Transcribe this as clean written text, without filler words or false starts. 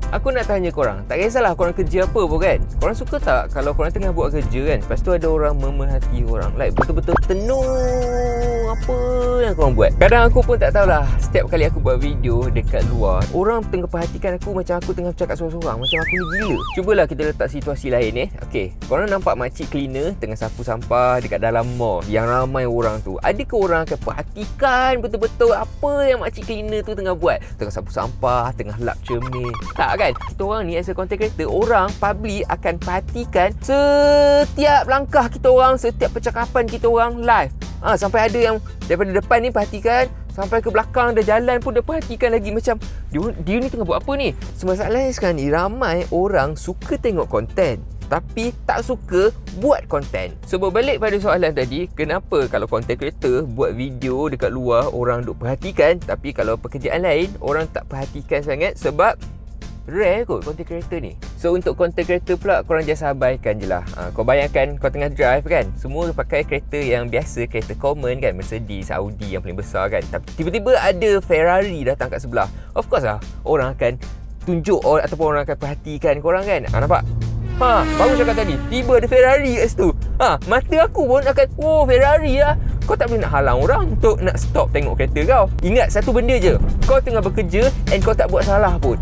Aku nak tanya korang, tak kisahlah korang kerja apa pun kan, korang suka tak kalau korang tengah buat kerja kan, lepas tu ada orang memerhati korang, like betul-betul tenung apa yang korang buat. Kadang aku pun tak tahulah, setiap kali aku buat video dekat luar, orang tengah perhatikan aku macam aku tengah bercakap seorang-seorang, macam aku ni gila. Cubalah kita letak situasi lain Okay, korang nampak makcik cleaner tengah sapu sampah dekat dalam mall yang ramai orang tu. Adakah orang akan perhatikan betul-betul apa yang makcik cleaner tu tengah buat? Tengah sapu sampah, tengah lap cermin. Tak kan? Kita orang ni as a content creator, orang public akan perhatikan setiap langkah kita orang, setiap percakapan kita orang live. Sampai ada yang daripada depan ni perhatikan, sampai ke belakang dah jalan pun dia perhatikan lagi, macam dia ni tengah buat apa ni. Masalahnya sekarang ni ramai orang suka tengok konten tapi tak suka buat konten. So berbalik pada soalan tadi, kenapa kalau content creator buat video dekat luar orang duk perhatikan, tapi kalau pekerjaan lain orang tak perhatikan sangat? Sebab rare kot content creator ni. So untuk content creator pula, korang just abaikan je lah. Kau bayangkan kau tengah drive kan, semua pakai kereta yang biasa, kereta common kan, Mercedes, Audi yang paling besar kan, tapi tiba-tiba ada Ferrari datang kat sebelah. Of course lah, orang akan tunjuk ataupun orang akan perhatikan korang kan. Nampak? Baru cakap tadi, tiba ada Ferrari kat situ. Mata aku pun akan, oh Ferrari lah. Kau tak boleh nak halang orang untuk nak stop tengok kereta kau. Ingat satu benda je, kau tengah bekerja and kau tak buat salah pun.